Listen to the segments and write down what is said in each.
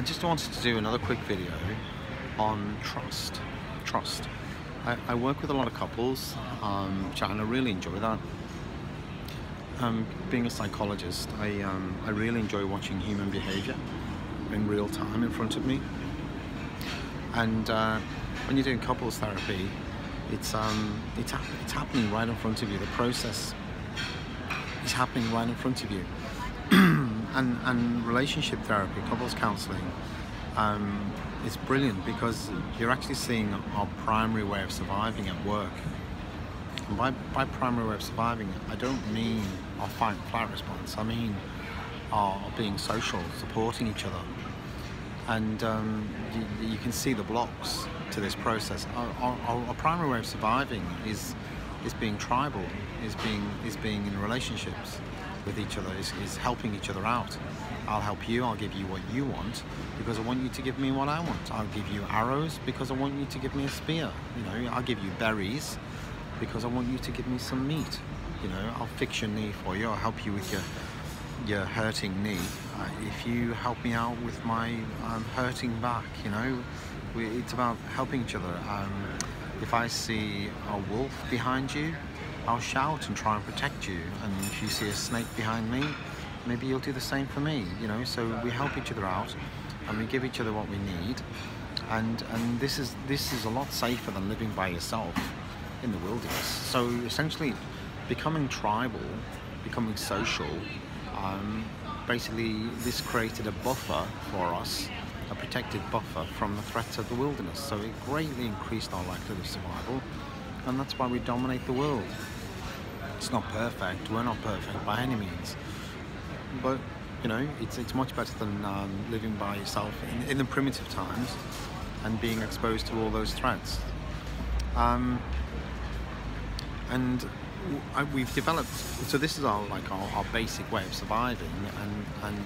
just wanted to do another quick video on trust. Trust. I work with a lot of couples, and I really enjoy that. Being a psychologist, I really enjoy watching human behaviour in real time in front of me. And when you're doing couples therapy, it's happening right in front of you. The process is happening right in front of you. and relationship therapy, couples counselling, is brilliant because you're actually seeing our primary way of surviving at work. And by primary way of surviving, I don't mean our fight and flight response. I mean our being social, supporting each other. And you can see the blocks to this process. Our primary way of surviving is being tribal, is being in relationships with each other, is helping each other out. I'll help you, I'll give you what you want because I want you to give me what I want. I'll give you arrows because I want you to give me a spear. You know, I'll give you berries because I want you to give me some meat. You know, I'll fix your knee for you, I'll help you with your hurting knee if you help me out with my hurting back. You know, it's about helping each other. If I see a wolf behind you, I'll shout and try and protect you, and if you see a snake behind me, maybe you'll do the same for me. You know, so we help each other out and we give each other what we need, and this is a lot safer than living by yourself in the wilderness. So essentially becoming tribal, becoming social, basically this created a buffer for us, a protected buffer from the threats of the wilderness. So it greatly increased our likelihood of survival, and that's why we dominate the world. It's not perfect, we're not perfect by any means, but you know, it's much better than living by yourself in the primitive times and being exposed to all those threats. We've developed, so this is our basic way of surviving, and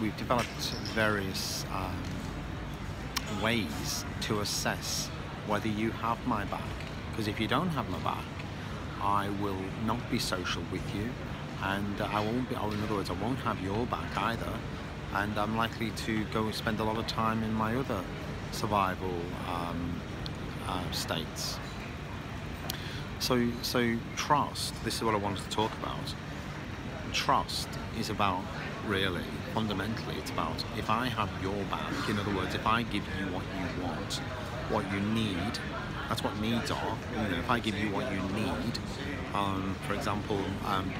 we've developed various ways to assess whether you have my back, because if you don't have my back, I will not be social with you, and I won't be, or in other words, I won't have your back either, and I'm likely to go spend a lot of time in my other survival states. So trust, this is what I wanted to talk about. Trust is about, really, fundamentally, it's about if I have your back, in other words, if I give you what you want, what you need, that's what needs are. You know, if I give you what you need, for example,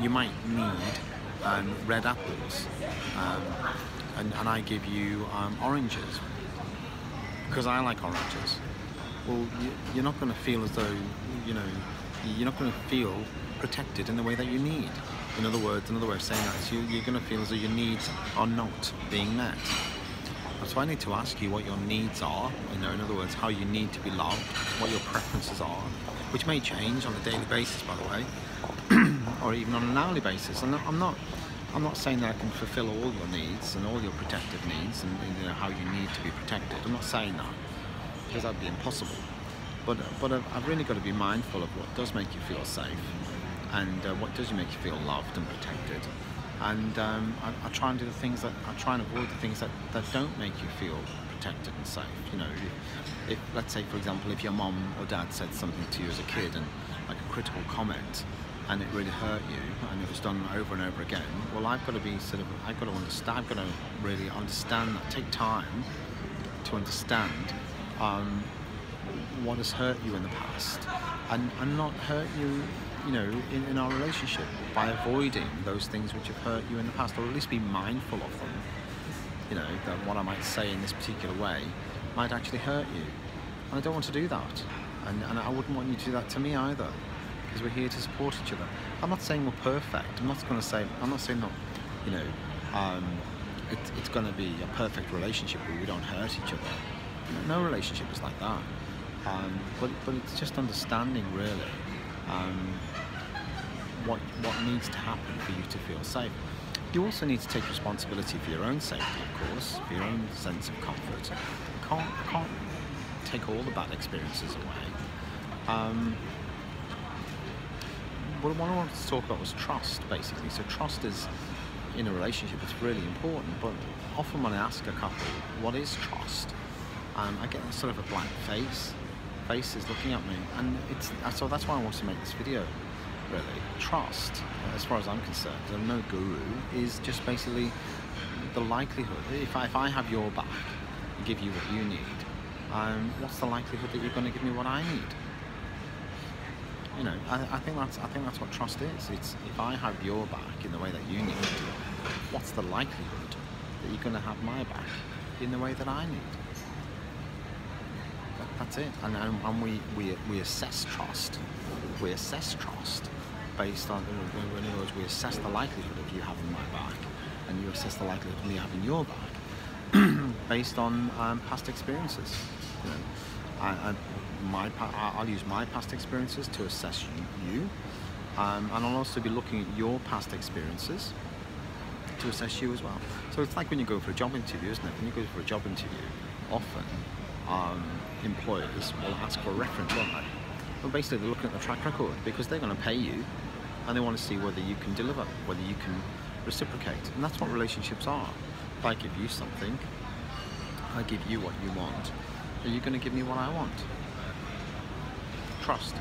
you might need red apples, and I give you oranges because I like oranges. Well, you're not going to feel as though, you know, you're not going to feel protected in the way that you need. In other words, another way of saying that is you're going to feel as though your needs are not being met. So I need to ask you what your needs are, you know, in other words, how you need to be loved, what your preferences are, which may change on a daily basis, by the way, or even on an hourly basis. And I'm not saying that I can fulfill all your needs and all your protective needs and you know, how you need to be protected. I'm not saying that, because that'd be impossible. But I've really got to be mindful of what does make you feel safe, and what does make you feel loved and protected. And I try and do the things that, I try and avoid the things that don't make you feel protected and safe. You know, if let's say, for example, if your mom or dad said something to you as a kid, and like a critical comment, and it really hurt you, and it was done over and over again, well, I've got to be I've got to really understand that, take time to understand what has hurt you in the past, and not hurt you, you know, in our relationship by avoiding those things which have hurt you in the past, or at least be mindful of them. You know, that what I might say in this particular way might actually hurt you, and I don't want to do that, and I wouldn't want you to do that to me either, because we're here to support each other. I'm not saying we're perfect. I'm not saying that, you know, it's going to be a perfect relationship where we don't hurt each other. No relationship is like that. But it's just understanding, really, what needs to happen for you to feel safe. You also need to take responsibility for your own safety, of course, for your own sense of comfort. You can't take all the bad experiences away. What I wanted to talk about was trust, basically. So trust is in a relationship, it's really important. But often when I ask a couple, what is trust? I get sort of a blank face. Faces looking at me, and so that's why I wanted to make this video. Really, trust, as far as I'm concerned, I'm no guru, is just basically the likelihood. If I have your back and give you what you need, what's the likelihood that you're going to give me what I need? You know, I think that's what trust is. It's if I have your back in the way that you need, what's the likelihood that you're going to have my back in the way that I need? That's it. And we assess trust. We assess trust based on, in other words, we assess the likelihood of you having my back, and you assess the likelihood of me having your back based on past experiences. You know, I'll use my past experiences to assess you, and I'll also be looking at your past experiences to assess you as well. So it's like when you go for a job interview, isn't it? When you go for a job interview, often employers will ask for a reference, won't they? Well, basically they're looking at the track record, because they're going to pay you and they want to see whether you can deliver, whether you can reciprocate. And that's what relationships are. If I give you something, I give you what you want, are you going to give me what I want? Trust.